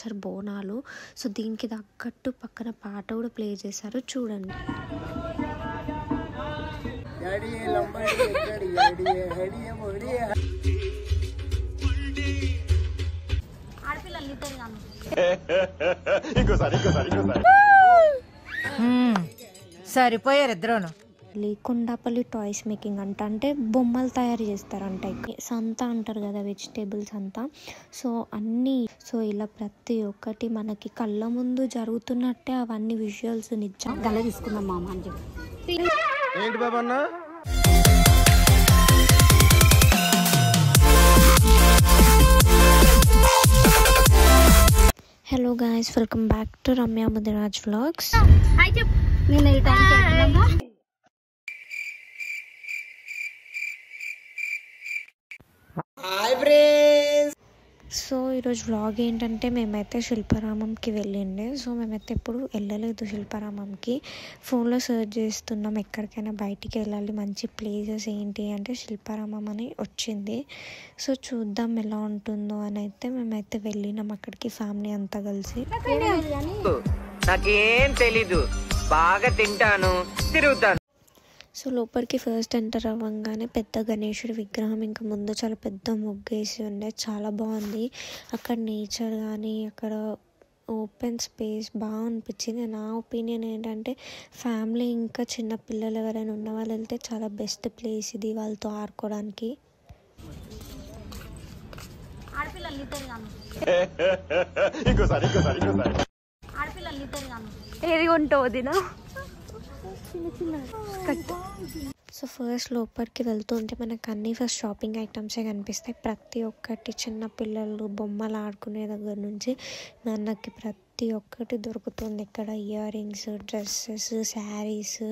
తీసుకొచ్చారు బోనాలు. సో దీనికి తగ్గట్టు పక్కన పాట కూడా ప్లే చేశారు, చూడండి. సరిపోయారు ఇద్దరును. కొండాపల్లి టాయ్స్ మేకింగ్ అంటే బొమ్మలు తయారు చేస్తారంట. సంత అంటారు కదా, వెజిటేబుల్స్ అంతా. సో అన్నీ ఇలా ప్రతి ఒక్కటి మనకి కళ్ళ ముందు జరుగుతున్నట్టే అవన్నీ విజువల్స్ నిజం. గల తీసుకుందాం మామ అని చెప్పి. ఏంటి బాబన్నా? Hello guys, welcome back to Ramya Mudiraj vlogs. Hi చెప్పు. నేను ఈ టైంకి వెళ్తున్నామా? Hi friends. సో ఈరోజు వ్లాగ్ ఏంటంటే మేమైతే శిల్పారామంకి వెళ్ళిండే. సో మేమైతే ఎప్పుడు వెళ్ళలేదు శిల్పారామంకి. ఫోన్లో సర్చ్ చేస్తున్నాం ఎక్కడికైనా బయటికి వెళ్ళాలి, మంచి ప్లేసెస్ ఏంటి అంటే శిల్పారామం అని వచ్చింది. సో చూద్దాం ఎలా ఉంటుందో అని అయితే మేమైతే వెళ్ళినాం అక్కడికి, ఫ్యామిలీ అంతా కలిసి. నాకేం తెలీదు, బాగా తింటాను, తిరుగుతాను. సో లోపలికి ఫస్ట్ ఎంటర్ అవ్వగానే పెద్ద గణేశుడి విగ్రహం, ఇంకా ముందు చాలా పెద్ద ముగ్గేసి ఉండే, చాలా బాగుంది. అక్కడ నేచర్ కానీ అక్కడ ఓపెన్ స్పేస్ బాగా అనిపించింది. నా ఒపీనియన్ ఏంటంటే ఫ్యామిలీ ఇంకా చిన్న పిల్లలు ఎవరైనా ఉన్న వాళ్ళు వెళ్తే చాలా బెస్ట్ ప్లేస్ ఇది వాళ్ళతో ఆడుకోవడానికి. ఏది కొంటావు దినా? సో ఫస్ట్ లోపలికి వెళ్తుంటే మనకు అన్నీ ఫస్ట్ షాపింగ్ ఐటమ్సే కనిపిస్తాయి. ప్రతి ఒక్కటి చిన్న పిల్లలు బొమ్మలు ఆడుకునే దగ్గర నుంచి మనకి ప్రతి ఒక్కటి దొరుకుతుంది ఇక్కడ. Ear rings, dresses, saris,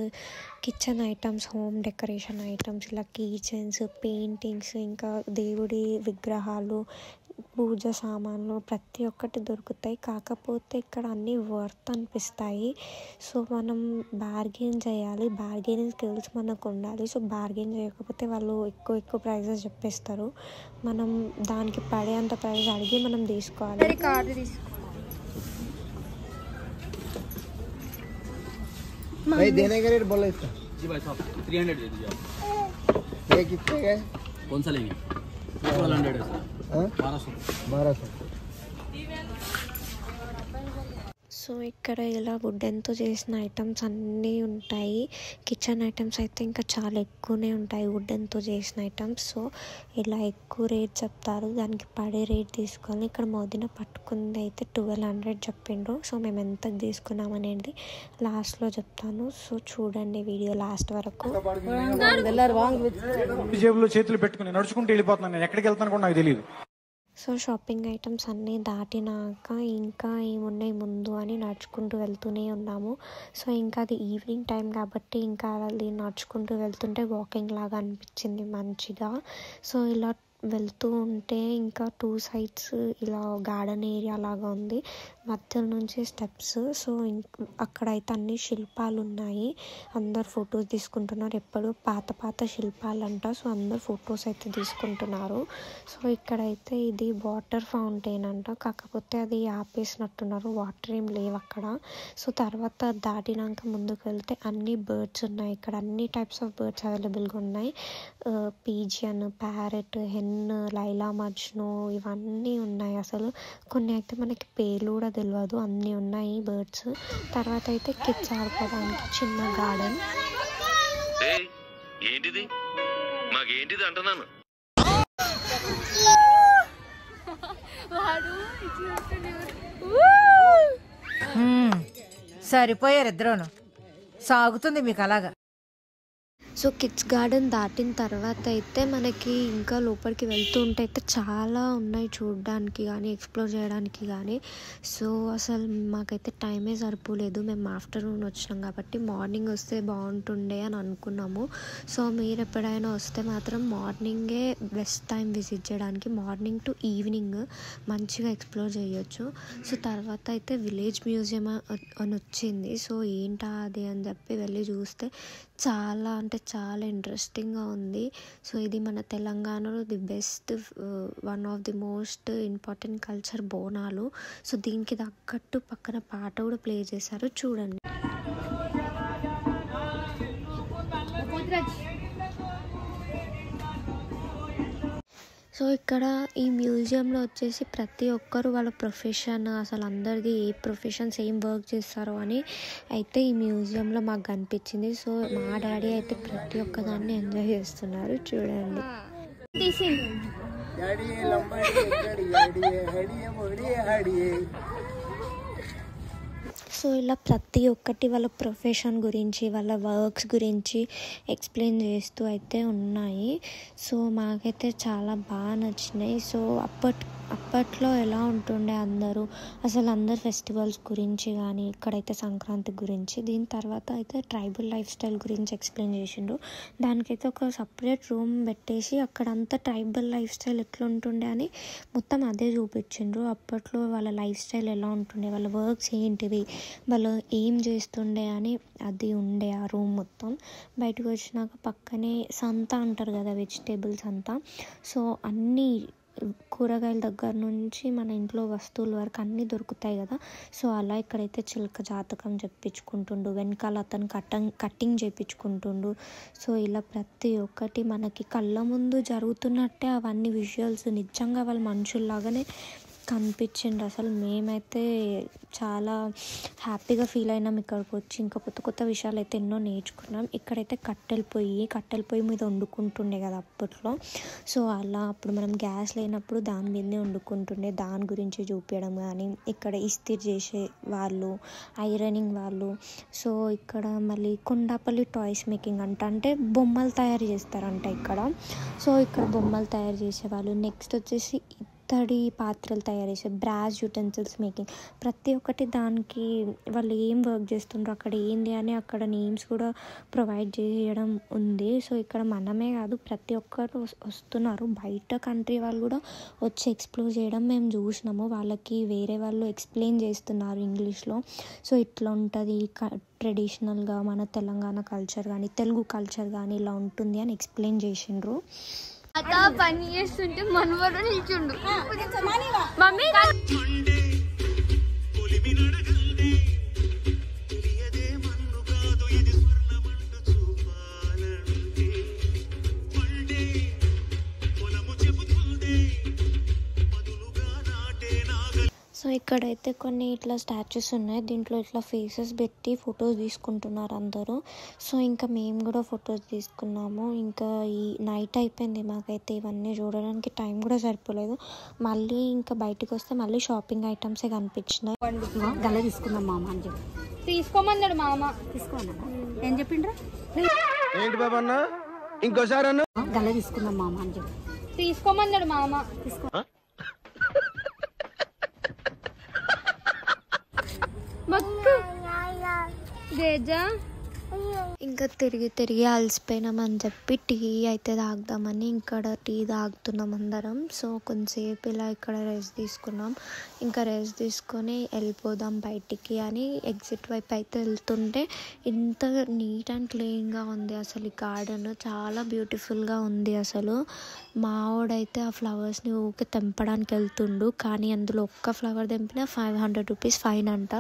kitchen items, home decoration items, ఇలా కీచెన్స్, పెయింటింగ్స్, ఇంకా దేవుడి విగ్రహాలు, పూజ సామాన్లు ప్రతి ఒక్కటి దొరుకుతాయి. కాకపోతే ఇక్కడ అన్నీ వర్త్ అనిపిస్తాయి. సో మనం బార్గెన్ చేయాలి, బార్గెనింగ్ స్కిల్స్ మనకు ఉండాలి. సో బార్గెన్ చేయకపోతే వాళ్ళు ఎక్కువ ప్రైజెస్ చెప్పేస్తారు. మనం దానికి పడేంత ప్రైస్ అడిగి మనం తీసుకోవాలి. भाई देने का रेट बोला इसका? जी भाई साहब 300 दे दीजिए आप। ये कितने का है? कौन सा लेंगे? 1200 है सर। 1200। సో ఇక్కడ ఇలా వుడెన్తో చేసిన ఐటమ్స్ అన్నీ ఉంటాయి. కిచెన్ ఐటమ్స్ అయితే ఇంకా చాలా ఎక్కువనే ఉంటాయి వుడెన్తో చేసిన ఐటమ్స్. సో ఇలా ఎక్కువ రేట్ చెప్తారు, దానికి పడే రేట్ తీసుకొని ఇక్కడ మోదిన పట్టుకుంది అయితే 1200 చెప్పిండ్రు. సో మేము ఎంత తీసుకున్నాం అనేది లాస్ట్లో చెప్తాను. సో చూడండి వీడియో లాస్ట్ వరకు. జేబులో చేతులు పెట్టుకుని నడుచుకుంటూ వెళ్ళిపోతున్నాను, నేను ఎక్కడికి వెళ్తాను కూడా నాకు తెలియదు. సో షాపింగ్ ఐటమ్స్ అన్నీ దాటినాక ఇంకా ఏమున్నాయి ముందు అని నడుచుకుంటూ వెళ్తూనే ఉన్నాము. సో ఇంకా అది ఈవినింగ్ టైం కాబట్టి ఇంకా అది నడుచుకుంటూ వెళ్తుంటే వాకింగ్ లాగా అనిపించింది మంచిగా. సో ఇలా వెళ్తూ ఉంటే ఇంకా 2 sides ఇలా గార్డెన్ ఏరియా లాగా ఉంది, మధ్య నుంచి స్టెప్స్. సో అక్కడైతే అన్ని శిల్పాలు ఉన్నాయి, అందరు ఫొటోస్ తీసుకుంటున్నారు. ఎప్పుడు పాత శిల్పాలు అంట. సో అందరు ఫొటోస్ అయితే తీసుకుంటున్నారు. సో ఇక్కడైతే ఇది వాటర్ ఫౌంటైన్ అంట, కాకపోతే అది ఆపేసినట్టున్నారు, వాటర్ ఏం లేవు అక్కడ. సో తర్వాత దాటినాక ముందుకు వెళ్తే అన్ని బర్డ్స్ ఉన్నాయి. ఇక్కడ అన్ని టైప్స్ ఆఫ్ బర్డ్స్ అవైలబుల్గా ఉన్నాయి. Pigeon, parrot, hen, Laila Majnu ఇవన్నీ ఉన్నాయి. అసలు కొన్ని అయితే మనకి పేర్లు కూడా తెలియదు, అన్నీ ఉన్నాయి బర్డ్స్. తర్వాత అయితే కిడ్స్ ఆడుకోవడానికి చిన్న గార్డెన్. ఏంటిది మాకేంటిది అంటున్నాను. సరిపోయారు ఇద్దరును. సాగుతుంది మీకు అలాగా. సో కిడ్స్ గార్డెన్ దాటిన తర్వాత అయితే మనకి ఇంకా లోపలికి వెళ్తూ ఉంటే అయితే చాలా ఉన్నాయి చూడడానికి కానీ ఎక్స్ప్లోర్ చేయడానికి కానీ. సో అసలు మాకైతే టైమే సరిపోలేదు, మేము ఆఫ్టర్నూన్ వచ్చినాం కాబట్టి మార్నింగ్ వస్తే బాగుంటుండే అని అనుకున్నాము. సో మీరు ఎప్పుడైనా వస్తే మాత్రం మార్నింగే బెస్ట్ టైం విజిట్ చేయడానికి, మార్నింగ్ టు ఈవినింగ్ మంచిగా ఎక్స్ప్లోర్ చేయొచ్చు. సో తర్వాత అయితే విలేజ్ మ్యూజియం అని వచ్చింది. సో ఏంటా అది అని చెప్పి వెళ్ళి చూస్తే చాలా అంటే చాలా ఇంట్రెస్టింగ్గా ఉంది. సో ఇది మన తెలంగాణలో the best one of the most important culture Bonalu. So దీనికి తగ్గట్టు పక్కన పాట కూడా ప్లే చేశారు, చూడండి. సో ఇక్కడ ఈ మ్యూజియంలో వచ్చేసి ప్రతి ఒక్కరు వాళ్ళ ప్రొఫెషన్, అసలు అందరిది ఏ ప్రొఫెషన్స్ ఏం వర్క్ చేస్తారో అని అయితే ఈ మ్యూజియంలో మాకు కనిపించింది. సో మా డాడీ అయితే ప్రతి ఒక్క దాన్ని ఎంజాయ్ చేస్తున్నారు, చూడండి. సో ఇలా ప్రతి ఒక్కటి వాళ్ళ ప్రొఫెషన్ గురించి, వాళ్ళ వర్క్స్ గురించి ఎక్స్ప్లెయిన్ చేస్తూ అయితే ఉన్నాయి. సో మాకైతే చాలా బాగా నచ్చినాయి. సో అప్పట్లో ఎలా ఉంటుండే అందరూ ఫెస్టివల్స్ గురించి కానీ, ఇక్కడైతే సంక్రాంతి గురించి, దీని తర్వాత అయితే ట్రైబల్ లైఫ్ స్టైల్ గురించి ఎక్స్ప్లెయిన్ చేసిండ్రు. దానికైతే ఒక సపరేట్ రూమ్ పెట్టేసి అక్కడంతా ట్రైబల్ లైఫ్ స్టైల్ ఎట్లా ఉంటుండే అని మొత్తం అదే చూపించిండ్రు. అప్పట్లో వాళ్ళ లైఫ్ స్టైల్ ఎలా ఉంటుండే, వాళ్ళ వర్క్స్ ఏంటివి, వాళ్ళు ఏం చేస్తుండే అని అది ఉండే ఆ రూమ్ మొత్తం. బయటకు వచ్చినాక పక్కనే సంత అంటారు కదా, వెజిటేబుల్స్ అంతా. సో అన్నీ కూరగాయల దగ్గర నుంచి మన ఇంట్లో వస్తువుల వరకు అన్నీ దొరుకుతాయి కదా. సో అలా ఇక్కడైతే చిలక జాతకం చెప్పించుకుంటుండు, వెనకాల అతను కటింగ్ చేయించుకుంటుండు. సో ఇలా ప్రతి ఒక్కటి మనకి కళ్ళ ముందు జరుగుతున్నట్టే అవన్నీ విజువల్స్ నిజంగా వాళ్ళ మనుషుల్లాగానే కనిపించింది. అసలు మేమైతే చాలా హ్యాపీగా ఫీల్ అయినాం ఇక్కడికి వచ్చి. ఇంకా కొత్త కొత్త విషయాలు అయితే ఎన్నో నేర్చుకున్నాం. ఇక్కడైతే కట్టెల పొయ్యి మీద వండుకుంటుండే కదా అప్పట్లో. సో అలా అప్పుడు మనం గ్యాస్ లేనప్పుడు దాని మీదనే వండుకుంటుండే, దాని గురించి చూపించడం కానీ, ఇక్కడ ఇస్త్రీ చేసే వాళ్ళు, ఐరనింగ్ వాళ్ళు. సో ఇక్కడ మళ్ళీ కొండాపల్లి టాయ్స్ మేకింగ్ అంటే బొమ్మలు తయారు చేస్తారంట ఇక్కడ. సో ఇక్కడ బొమ్మలు తయారు చేసేవాళ్ళు. నెక్స్ట్ వచ్చేసి ఇత్తడి పాత్రలు తయారు చేసే బ్రాస్ యూటెన్సిల్స్ మేకింగ్. ప్రతి ఒక్కటి దానికి వాళ్ళు ఏం వర్క్ చేస్తుండ్రో, అక్కడ ఏంది అని అక్కడ నేమ్స్ కూడా ప్రొవైడ్ చేయడం ఉంది. సో ఇక్కడ మనమే కాదు ప్రతి ఒక్కరు వస్తున్నారు, బయట కంట్రీ వాళ్ళు కూడా వచ్చి ఎక్స్ప్లోర్ చేయడం మేము చూసినాము. వాళ్ళకి వేరే వాళ్ళు ఎక్స్ప్లెయిన్ చేస్తున్నారు ఇంగ్లీష్లో. సో ఇట్లా ఉంటుంది ట్రెడిషనల్గా మన తెలంగాణ కల్చర్ కానీ, తెలుగు కల్చర్ కానీ ఇలా ఉంటుంది అని ఎక్స్ప్లెయిన్ చేసిండ్రు. పని చేస్తుంటే మనవడు నిల్చుండు. మమ్మీ సో ఇక్కడైతే కొన్ని ఇట్లా స్టాచ్యూస్ ఉన్నాయి, దీంట్లో ఇట్లా ఫేసెస్ పెట్టి ఫొటోస్ తీసుకుంటున్నారు అందరూ. సో ఇంకా మేము కూడా ఫొటోస్ తీసుకున్నాము. ఇంకా ఈ నైట్ అయిపోయింది మాకైతే, ఇవన్నీ చూడడానికి టైం కూడా సరిపోలేదు. మళ్ళీ ఇంకా బయటకు వస్తే మళ్ళీ షాపింగ్ ఐటమ్సే కనిపించినాయి. గల తీసుకుందాం మామ అని చెప్పి తీసుకోమన్నాడు మామ. తీసుకోమన్నా ఏం చెప్పిండ్రా? ఏంటి బాబు అన్న, ఇంకోసారి అన్న గల తీసుకుందాం మామ అని చెప్పి తీసుకోమన్నాడు మామ. తీసుకో ఇంకా తిరిగి అలసిపోయినామని చెప్పి టీ అయితే తాగుదామని ఇక్కడ టీ తాగుతున్నాం అందరం. సో కొంతసేపు ఇలా ఇక్కడ రెస్ట్ తీసుకున్నాం. ఇంకా రెస్ట్ తీసుకొని వెళ్ళిపోదాం బయటికి అని ఎగ్జిట్ వైపు అయితే వెళ్తుంటే ఇంత నీట్ అండ్ క్లీన్గా ఉంది అసలు. ఈ గార్డెన్ చాలా బ్యూటిఫుల్గా ఉంది అసలు. మావాడైతే ఆ ఫ్లవర్స్ని ఊకే తెంపడానికి వెళ్తుండు, కానీ అందులో ఒక్క ఫ్లవర్ తెంపినా 500 రూపీస్ ఫైన్ అంట.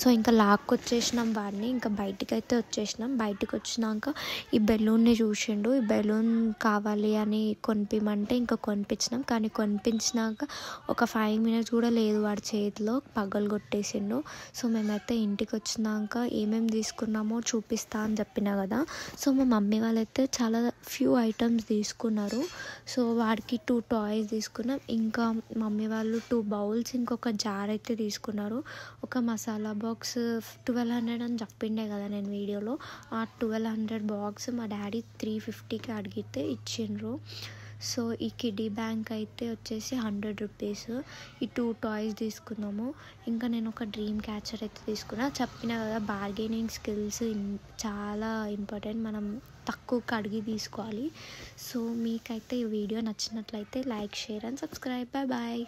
సో ఇంకా లాక్కొచ్చేసినాం వాడిని. ఇంకా బయటికి అయితే వచ్చేసినాం. బయటకు వచ్చినాక ఈ బెలూన్ని చూసిండు, ఈ బెలూన్ కావాలి అని కొనిపించమంటే ఇంకా కొనిపించినాం. కానీ కొనిపించినాక ఒక 5 minutes కూడా లేదు వాడి చేతిలో, పగలు కొట్టేసిండు. సో మేమైతే ఇంటికి వచ్చినాక ఏమేమి తీసుకున్నామో చూపిస్తా అని చెప్పినా కదా. సో మా మమ్మీ వాళ్ళైతే చాలా ఫ్యూ ఐటమ్స్ తీసుకున్నారు. సో వాడికి 2 టాయ్స్ తీసుకున్నాం. ఇంకా మమ్మీ వాళ్ళు 2 బౌల్స్, ఇంకొక జార్ అయితే తీసుకున్నారు. ఒక మసాలా బాక్స్ 1200 అని చెప్పిండే కదా నేను వీడియోలో. ఆ 1200 బాక్స్ మా డాడీ 350కి అడిగితే ఇచ్చిండ్రు. సో ఈ కిడ్డీ బ్యాంక్ అయితే వచ్చేసి 100 రూపీస్. ఈ 2 టాయ్స్ తీసుకున్నాము. ఇంకా నేను ఒక డ్రీమ్ క్యాచర్ అయితే తీసుకున్నా. చెప్పిన కదా బార్గెనింగ్ స్కిల్స్ చాలా ఇంపార్టెంట్, మనం తక్కువకి అడిగి తీసుకోవాలి. సో మీకైతే ఈ వీడియో నచ్చినట్లయితే like, share and subscribe. Bye.